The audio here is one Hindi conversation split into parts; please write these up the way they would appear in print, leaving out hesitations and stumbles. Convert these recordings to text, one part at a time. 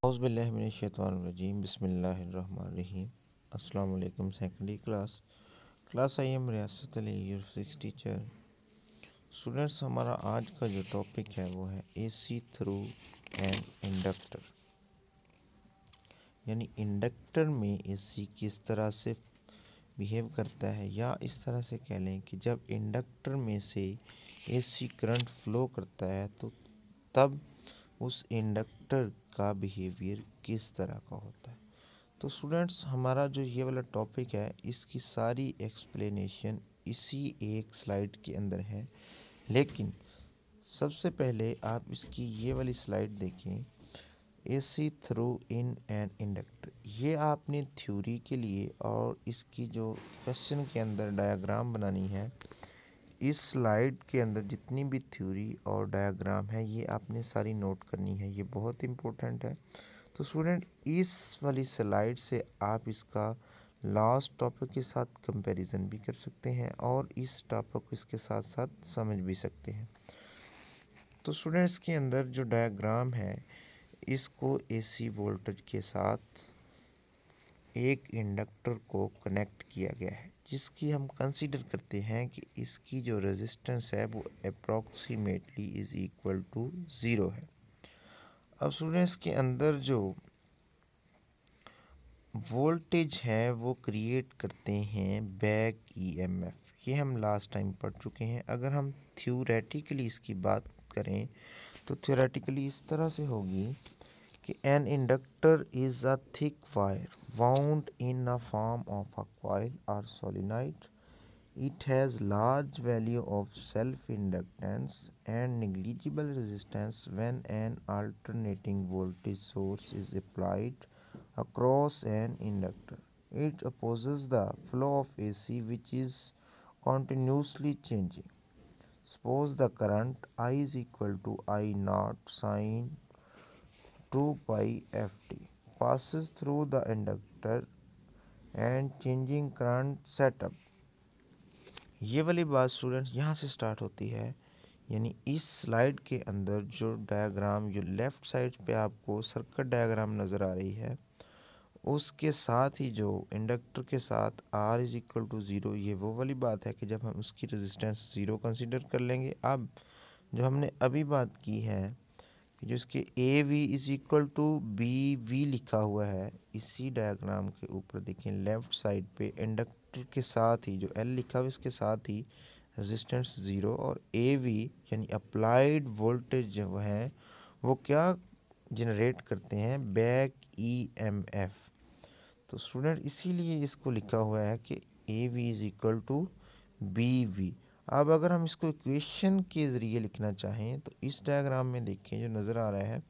औज़ुबिल्लाहिमिनश्शैतानिर्रजीम बिस्मिल्लाहिर्रहमानिर्रहीम। अस्सलाम वालेकुम। सेकेंडरी क्लास आई एम रियासत Ali your physics teacher. Students, हमारा आज का जो टॉपिक है वो है एसी थ्रू एन इंडक्टर, यानी इंडक्टर में एसी किस तरह से बिहेव करता है, या इस तरह से कह लें कि जब इंडक्टर में से एसी करंट फ्लो करता है तो तब उस इंडक्टर का बिहेवियर किस तरह का होता है। तो स्टूडेंट्स, हमारा जो ये वाला टॉपिक है इसकी सारी एक्सप्लेनेशन इसी एक स्लाइड के अंदर है, लेकिन सबसे पहले आप इसकी ये वाली स्लाइड देखें, AC through in an inductor. ये आपने थ्योरी के लिए और इसकी जो क्वेश्चन के अंदर डायग्राम बनानी है, इस स्लाइड के अंदर जितनी भी थ्योरी और डायग्राम है ये आपने सारी नोट करनी है, ये बहुत इम्पोर्टेंट है। तो स्टूडेंट, इस वाली स्लाइड से आप इसका लास्ट टॉपिक के साथ कंपैरिजन भी कर सकते हैं और इस टॉपिक को इसके साथ साथ समझ भी सकते हैं। तो स्टूडेंट्स, के अंदर जो डायग्राम है इसको एसी वोल्टेज के साथ एक इंडक्टर को कनेक्ट किया गया है, जिसकी हम कंसीडर करते हैं कि इसकी जो रेजिस्टेंस है वो अप्रॉक्सीमेटली इज़ इक्वल टू 0 है। अब स्टूडेंट्स, के अंदर जो वोल्टेज है वो क्रिएट करते हैं बैक ईएमएफ। ये हम लास्ट टाइम पढ़ चुके हैं। अगर हम थ्योरेटिकली इसकी बात करें तो थ्योरेटिकली इस तरह से होगी कि an inductor is a thick wire wound in a form of a coil or solenoid. It has large value of self-inductance and negligible resistance when an alternating voltage source is applied across an inductor. It opposes the flow of AC, which is continuously changing. Suppose the current I is equal to I naught sine 2 pi ft passes through the inductor and changing current setup। ये वाली बात स्टूडेंट्स यहाँ से स्टार्ट होती है, यानी इस स्लाइड के अंदर जो डायग्राम, जो लेफ़्ट साइड पे आपको सर्किट डायग्राम नज़र आ रही है, उसके साथ ही जो इंडक्टर के साथ R इज़ इक्वल टू 0, ये वो वाली बात है कि जब हम उसकी रेजिस्टेंस 0 कंसीडर कर लेंगे। अब जो हमने अभी बात की है जो इसके A V is equal to B V लिखा हुआ है, इसी डायग्राम के ऊपर देखें लेफ़्ट साइड पे इंडक्टर के साथ ही जो एल लिखा हुआ है इसके साथ ही रेजिस्टेंस 0 और ए वी यानी अप्लाइड वोल्टेज जो है वो क्या जनरेट करते हैं, बैक ईएमएफ। तो स्टूडेंट, इसीलिए इसको लिखा हुआ है कि A V is equal to B V. अब अगर हम इसको इक्वेशन के ज़रिए लिखना चाहें तो इस डायग्राम में देखें जो नज़र आ रहा है,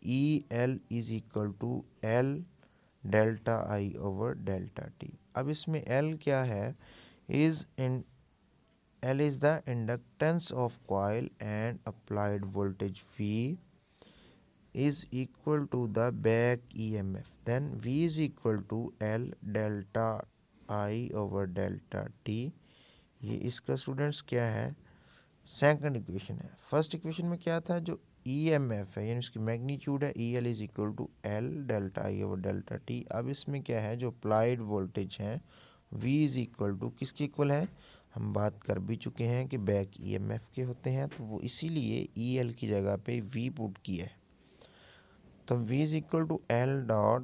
E L is equal to L delta I over delta T. अब इसमें एल क्या है, L is the inductance of coil and applied voltage V is equal to the back EMF, then V is equal to L delta I over delta T। ये इसका स्टूडेंट्स क्या है, सेकंड इक्वेशन है। फर्स्ट इक्वेशन में क्या था, जो EMF है यानी उसकी मैग्नीट्यूड है, EL is equal to L delta I over delta T। अब इसमें क्या है, जो अप्लाइड वोल्टेज है V इज इक्वल टू किसके इक्वल है, हम बात कर भी चुके हैं कि बैक EMF के होते हैं, तो वो इसीलिए EL की जगह पे V पुट किया है। तो V is equal to L dot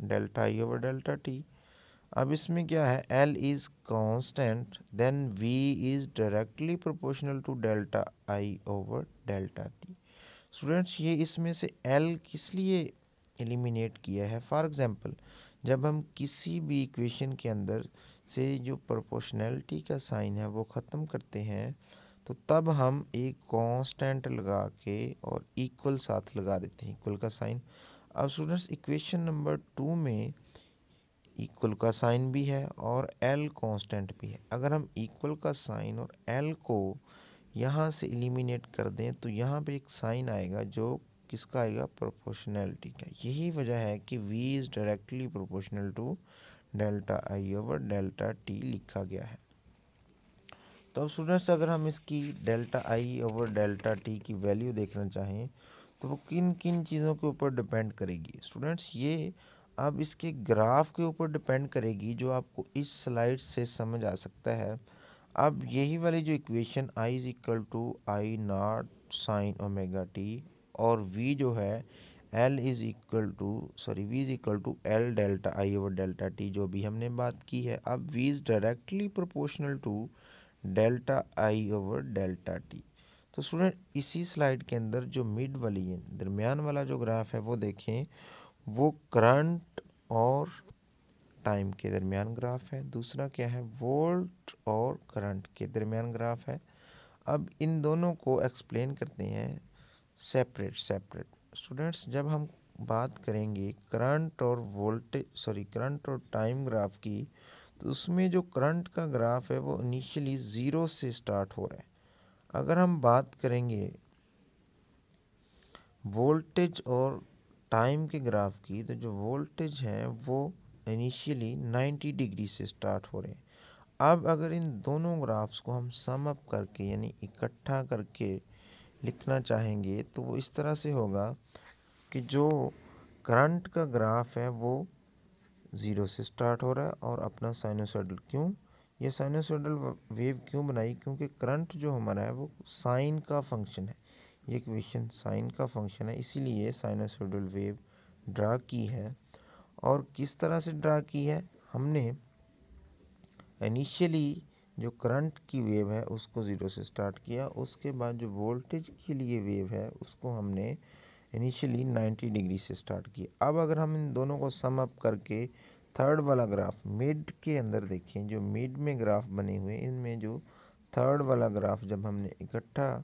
delta I over delta T. अब इसमें क्या है, L is constant, then V is directly proportional to delta I over delta T. Students, ये इसमें से L किस लिए एलिमिनेट किया है, फॉर एग्जांपल जब हम किसी भी इक्वेशन के अंदर से जो प्रोपोर्शनैलिटी का साइन है वो ख़त्म करते हैं तो तब हम एक कांस्टेंट लगा के और इक्वल साथ लगा देते हैं, इक्वल का साइन। अब स्टूडेंट्स, इक्वेशन नंबर 2 में इक्वल का साइन भी है और एल कांस्टेंट भी है। अगर हम इक्वल का साइन और एल को यहाँ से एलिमिनेट कर दें तो यहाँ पे एक साइन आएगा जो किसका आएगा, प्रोपोर्शनैलिटी का। यही वजह है कि V is directly proportional to delta I over delta T लिखा गया है। तो स्टूडेंट्स, अगर हम इसकी delta I over delta T की वैल्यू देखना चाहें तो वो किन किन चीज़ों के ऊपर डिपेंड करेगी स्टूडेंट्स, ये अब इसके ग्राफ के ऊपर डिपेंड करेगी, जो आपको इस स्लाइड से समझ आ सकता है। अब यही वाली जो equation I is equal to I not sine omega T, और V जो है L is equal to V is equal to L delta I over delta T, जो भी हमने बात की है। अब V is directly proportional to delta I over delta T. तो स्टूडेंट इसी स्लाइड के अंदर जो मिड वाली है, दरमियान वाला जो ग्राफ है वो देखें, वो करंट और टाइम के दरमियान ग्राफ है। दूसरा क्या है, वोल्ट और करंट के दरमियान ग्राफ है। अब इन दोनों को एक्सप्लेन करते हैं सेपरेट स्टूडेंट्स, जब हम बात करेंगे करंट और करंट और टाइम ग्राफ की, तो उसमें जो करंट का ग्राफ है वो इनिशियली ज़ीरो से स्टार्ट हो रहा है। अगर हम बात करेंगे वोल्टेज और टाइम के ग्राफ की, तो जो वोल्टेज है वो इनिशियली 90 डिग्री से स्टार्ट हो रहे हैं। अब अगर इन दोनों ग्राफ्स को हम सम अप करके यानी इकट्ठा करके लिखना चाहेंगे, तो वो इस तरह से होगा कि जो करंट का ग्राफ है वो ज़ीरो से स्टार्ट हो रहा है और अपना साइनोसॉइडल, क्यों ये साइनोसॉइडल वेव क्यों बनाई, क्योंकि करंट जो हमारा है वो साइन का फंक्शन है, ये इक्वेशन साइन का फंक्शन है, इसीलिए साइनोसॉइडल वेव ड्रा की है। और किस तरह से ड्रा की है, हमने इनिशियली जो करंट की वेव है उसको ज़ीरो से स्टार्ट किया, उसके बाद जो वोल्टेज के लिए वेव है उसको हमने इनिशियली 90 डिग्री से स्टार्ट किया। अब अगर हम इन दोनों को सम अप करके थर्ड वाला ग्राफ मिड के अंदर देखें, जो मिड में ग्राफ बने हुए, इनमें जो थर्ड वाला ग्राफ जब हमने इकट्ठा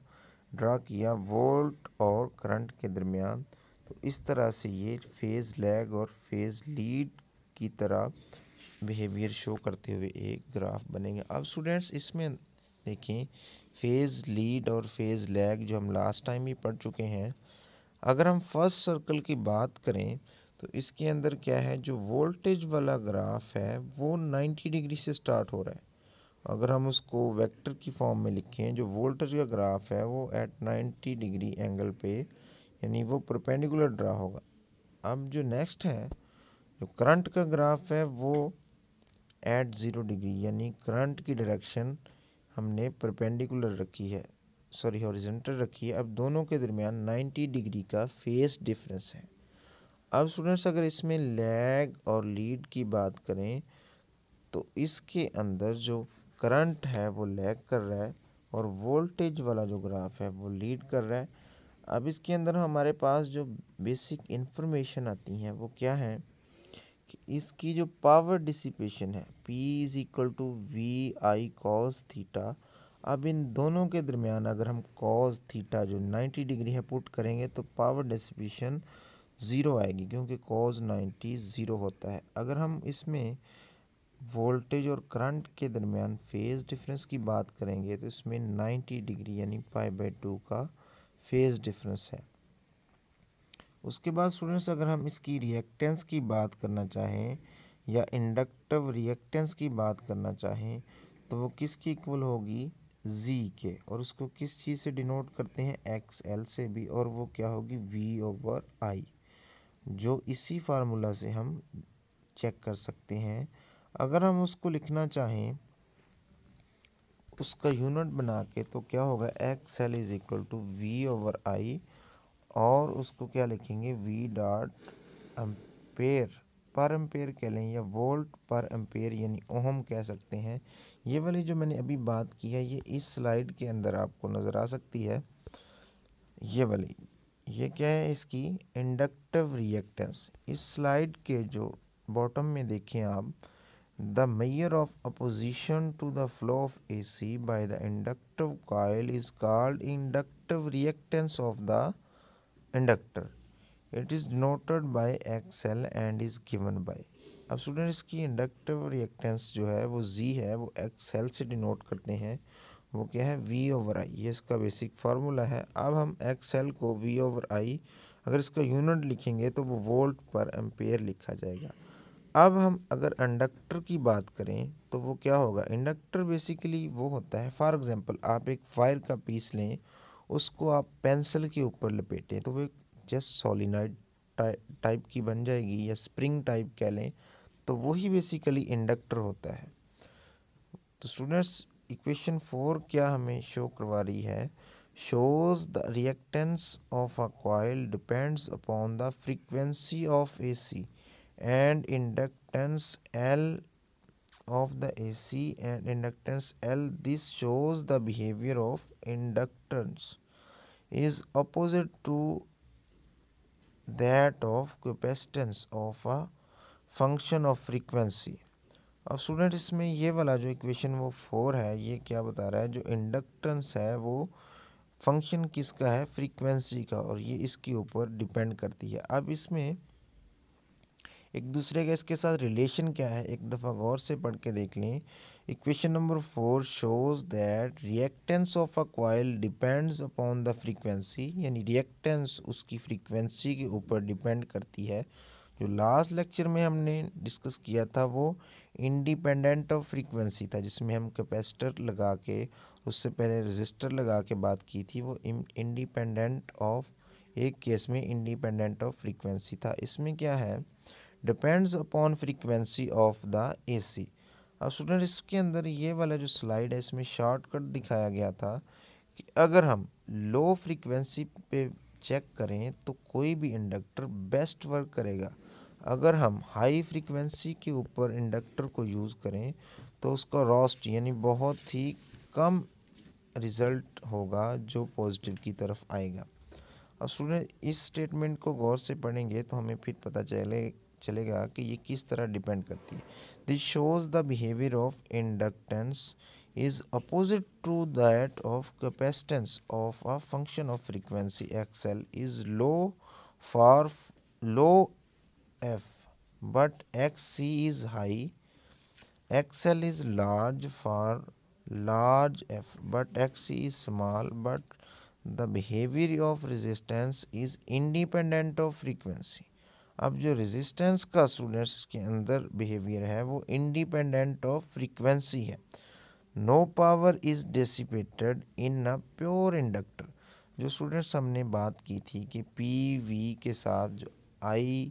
ड्रा किया वोल्ट और करंट के दरमियान, तो इस तरह से ये फेज़ लैग और फेज़ लीड की तरह बिहेवियर शो करते हुए एक ग्राफ बनेगा। अब स्टूडेंट्स इसमें देखें फेज़ लीड और फेज़ लैग जो हम लास्ट टाइम ही पढ़ चुके हैं। अगर हम फर्स्ट सर्कल की बात करें तो इसके अंदर क्या है, जो वोल्टेज वाला ग्राफ है वो 90 डिग्री से स्टार्ट हो रहा है। अगर हम उसको वेक्टर की फॉर्म में लिखें, जो वोल्टेज का ग्राफ है वो एट 90 डिग्री एंगल पे यानी वो परपेंडिकुलर ड्रा होगा। अब जो नेक्स्ट है, जो करंट का ग्राफ है वो एट 0 डिग्री यानी करंट की डायरेक्शन हमने परपेंडिकुलर रखी है, हॉरिजॉन्टल रखी है। अब दोनों के दरमियान 90 डिग्री का फेस डिफरेंस है। अब स्टूडेंट्स अगर इसमें लैग और लीड की बात करें, तो इसके अंदर जो करंट है वो लैग कर रहा है और वोल्टेज वाला जो ग्राफ है वो लीड कर रहा है। अब इसके अंदर हमारे पास जो बेसिक इन्फॉर्मेशन आती हैं वो क्या है कि इसकी जो पावर डिसिपेशन है P is equal to V I cos theta. अब इन दोनों के दरमियान अगर हम कॉस थीटा जो 90 डिग्री है पुट करेंगे तो पावर डिसिपेशन ज़ीरो आएगी, क्योंकि कॉस 90 ज़ीरो होता है। अगर हम इसमें वोल्टेज और करंट के दरमियान फेज़ डिफरेंस की बात करेंगे तो इसमें 90 डिग्री यानी π/2 का फेज़ डिफरेंस है। उसके बाद स्टूडेंट्स अगर हम इसकी रिएक्टेंस की बात करना चाहें या इंडक्टिव रिएक्टेंस की बात करना चाहें, तो वो किसकी इक्वल होगी, Z के, और उसको किस चीज़ से डिनोट करते हैं, XL से भी, और वो क्या होगी V/I, जो इसी फार्मूला से हम चेक कर सकते हैं। अगर हम उसको लिखना चाहें उसका यूनिट बना के, तो क्या होगा XL is equal to V/I, और उसको क्या लिखेंगे V dot ampere per ampere कह लें या वोल्ट पर एम्पेयर यानी ओहम कह सकते हैं। ये वाली जो मैंने अभी बात की है ये इस स्लाइड के अंदर आपको नज़र आ सकती है। ये वाली ये क्या है, इसकी इंडक्टिव रिएक्टेंस। इस स्लाइड के जो बॉटम में देखें आप, the measure of opposition to the flow of AC by the inductive coil is called inductive reactance of the inductor. It is noted by XL and is given by. अब स्टूडेंट इसकी इंडक्टिव रिएक्टेंस जो है वो Z है, वो XL से डिनोट करते हैं, वो क्या है V/I, ये इसका बेसिक फार्मूला है। अब हम XL को V/I अगर इसका यूनिट लिखेंगे तो वो वोल्ट पर एम्पेयर लिखा जाएगा। अब हम अगर इंडक्टर की बात करें तो वो क्या होगा, इंडक्टर बेसिकली वो होता है, फॉर एग्जांपल आप एक फायर का पीस लें, उसको आप पेंसिल के ऊपर लपेटें तो वो एक जस्ट सोलिनॉइड टाइप की बन जाएगी या स्प्रिंग टाइप कह लें, तो वही बेसिकली इंडक्टर होता है। तो स्टूडेंट्स इक्वेशन 4 क्या हमें शो करवा रही है, shows the reactance of a coil depends upon the frequency of AC and inductance L of the AC and inductance L. This shows the behavior of inductance is opposite to that of capacitance of a function of frequency. अब स्टूडेंट इसमें ये वाला जो इक्वेशन वो 4 है, ये क्या बता रहा है, जो इंडक्टेंस है वो फंक्शन किसका है, फ्रीक्वेंसी का, और ये इसके ऊपर डिपेंड करती है। अब इसमें एक दूसरे का इसके साथ रिलेशन क्या है, एक दफ़ा गौर से पढ़ के देख लें। Equation number 4 shows that reactance of a coil depends upon the frequency, यानी रिएक्टेंस उसकी फ्रीक्वेंसी के ऊपर डिपेंड करती है। जो लास्ट लेक्चर में हमने डिस्कस किया था वो इंडिपेंडेंट ऑफ फ्रीक्वेंसी था, जिसमें हम कैपेसिटर लगा के, उससे पहले रजिस्टर लगा के बात की थी, वो इंडिपेंडेंट ऑफ, एक केस में इंडिपेंडेंट ऑफ फ्रीक्वेंसी था। इसमें क्या है, depends upon frequency of the AC. अब स्टूडेंट इसके अंदर ये वाला जो स्लाइड है इसमें शॉर्टकट दिखाया गया था कि अगर हम लो फ्रीक्वेंसी पे चेक करें तो कोई भी इंडक्टर बेस्ट वर्क करेगा। अगर हम हाई फ्रीक्वेंसी के ऊपर इंडक्टर को यूज़ करें तो उसका रोस्ट यानी बहुत ही कम रिज़ल्ट होगा जो पॉजिटिव की तरफ आएगा। अब स्टूडेंट इस स्टेटमेंट को गौर से पढ़ेंगे तो हमें फिर पता चलेगा कि ये किस तरह डिपेंड करती है। This shows the behaviour of inductance is opposite to that of capacitance of a function of frequency XL is low for low f but XC is high, XL is large for large f but XC is small, but the behavior of resistance is independent of frequency. अब जो रेजिस्टेंस का स्टूडेंट्स के अंदर बिहेवियर है वो इंडिपेंडेंट ऑफ फ्रीक्वेंसी है। No power is dissipated in a pure inductor. जो स्टूडेंट्स हमने बात की थी कि पी वी के साथ जो आई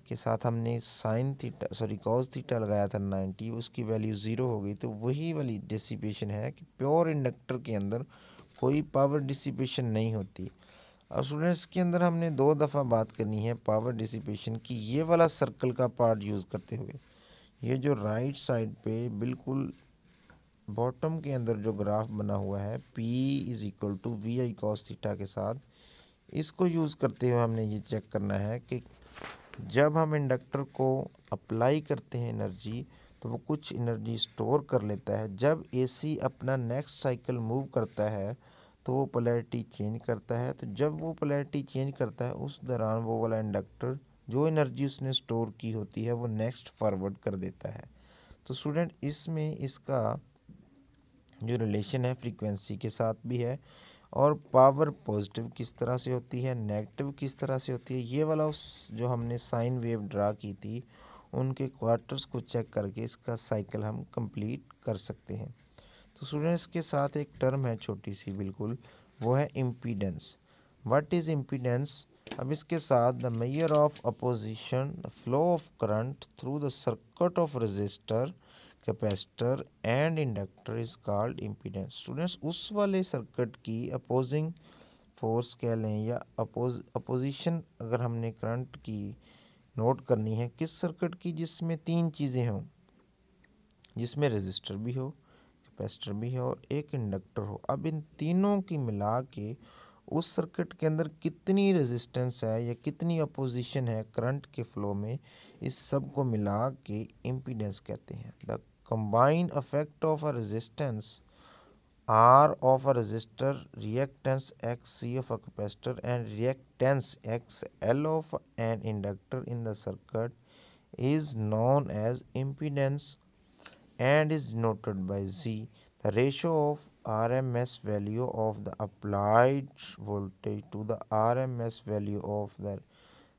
के साथ हमने साइन थीटा कॉस थीटा लगाया था 90, उसकी वैल्यू 0 हो गई, तो वही वाली डिसिपेशन है कि प्योर इंडक्टर के अंदर कोई पावर डिसिपेशन नहीं होती। और स्टूडेंट्स के अंदर हमने 2 दफ़ा बात करनी है पावर डिसिपेशन की, ये वाला सर्कल का पार्ट यूज़ करते हुए। ये जो राइट साइड पे बिल्कुल बॉटम के अंदर जो ग्राफ बना हुआ है P is equal to V I cos theta के साथ, इसको यूज़ करते हुए हमने ये चेक करना है कि जब हम इंडक्टर को अप्लाई करते हैं एनर्जी तो वो कुछ एनर्जी स्टोर कर लेता है। जब AC अपना नेक्स्ट साइकिल मूव करता है तो वो पोलैरिटी चेंज करता है। तो जब वो पोलैरिटी चेंज करता है उस दौरान वो वाला इंडक्टर जो एनर्जी उसने स्टोर की होती है वो नेक्स्ट फॉरवर्ड कर देता है। तो स्टूडेंट इसमें इसका जो रिलेशन है फ्रीक्वेंसी के साथ भी है, और पावर पॉजिटिव किस तरह से होती है, नेगेटिव किस तरह से होती है, ये वाला उस जो हमने साइन वेव ड्रा की थी उनके क्वार्टर्स को चेक करके इसका साइकिल हम कंप्लीट कर सकते हैं। तो स्टूडेंट्स के साथ एक टर्म है छोटी सी बिल्कुल, वो है इम्पीडेंस। What is impedance? अब इसके साथ the measure of opposition, the flow of current through the circuit of register, capacitor and inductor is called impedance. Students उस वाले सर्किट की अपोजिंग फोर्स कह लें या अपोजिशन अगर हमने करंट की नोट करनी है किस सर्किट की, जिसमें 3 चीज़ें हों, जिसमें रजिस्टर भी हो, कैपेसिटर भी हो और एक इंडक्टर हो। अब इन तीनों की मिला के उस सर्किट के अंदर कितनी रेजिस्टेंस है या कितनी अपोजिशन है करंट के फ्लो में, इस सब को मिला के इम्पीडेंस कहते हैं। The combined effect of a resistance R of a resistor, reactance XC of a capacitor and reactance XL of an inductor in the circuit is known as impedance and is denoted by Z. The ratio of RMS value of the applied voltage to the RMS value of the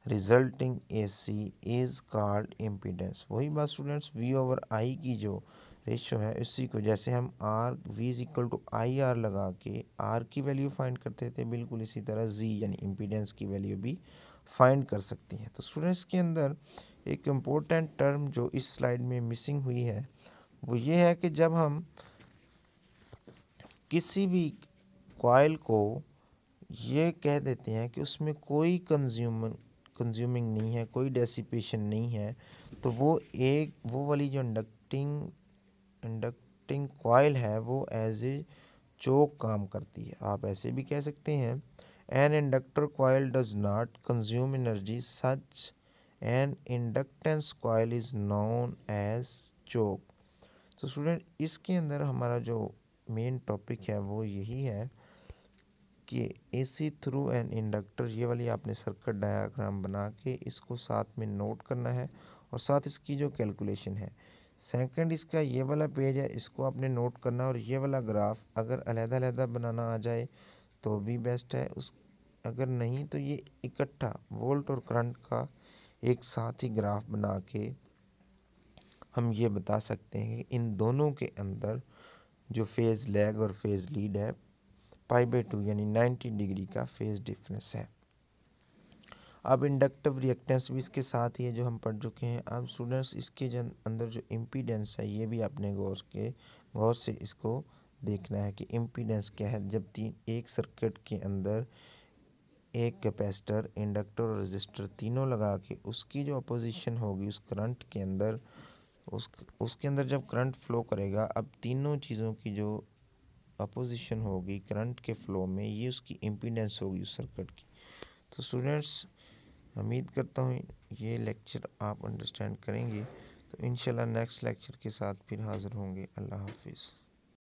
resulting AC is called impedance। वही बात स्टूडेंट्स V over I की जो रेशो है इसी को, जैसे हम R V is equal to I R लगा के आर की वैल्यू फाइंड करते थे, बिल्कुल इसी तरह जी यानी इम्पीडेंस की वैल्यू भी फाइंड कर सकती हैं। तो स्टूडेंट्स के अंदर एक इम्पोर्टेंट टर्म जो इस स्लाइड में मिसिंग हुई है वो ये है कि जब हम किसी भी कॉइल को ये कह देते हैं कि उसमें कोई कंज्यूमिंग नहीं है, कोई डेसिपेशन नहीं है, तो वो वाली जो इंडक्टिंग कॉइल है वो एज ए चोक काम करती है। आप ऐसे भी कह सकते हैं an inductor coil does not consume energy such an inductance coil is known as choke. तो स्टूडेंट इसके अंदर हमारा जो मेन टॉपिक है वो यही है कि एसी थ्रू एन इंडक्टर, ये वाली आपने सर्किट डायग्राम बना के इसको साथ में नोट करना है और साथ इसकी जो कैलकुलेशन है। सेकंड इसका ये वाला पेज है, इसको आपने नोट करना और ये वाला ग्राफ अगर अलग-अलग बनाना आ जाए तो भी बेस्ट है, उस अगर नहीं तो ये इकट्ठा वोल्ट और करंट का एक साथ ही ग्राफ बना के हम ये बता सकते हैं कि इन दोनों के अंदर जो फेज़ लैग और फेज़ लीड है π/2 यानी 90 डिग्री का फेज़ डिफरेंस है। अब इंडक्टिव रिएक्टेंस भी इसके साथ ही है जो हम पढ़ चुके हैं। अब स्टूडेंट्स इसके अंदर जो इम्पीडेंस है ये भी आपने गौर से इसको देखना है कि इम्पीडेंस क्या है। जब एक सर्किट के अंदर एक कैपेसिटर, इंडक्टर और रेजिस्टर तीनों लगा के उसकी जो अपोजिशन होगी उस करंट के अंदर, उसके अंदर जब करंट फ्लो करेगा, अब तीनों चीज़ों की जो अपोजिशन होगी करंट के फ्लो में, ये उसकी इम्पीडेंस होगी उस सर्किट की। तो स्टूडेंट्स उम्मीद करता हूँ ये लेक्चर आप अंडरस्टैंड करेंगे। तो इंशाल्लाह नेक्स्ट लेक्चर के साथ फिर हाज़िर होंगे। अल्लाह हाफिज़।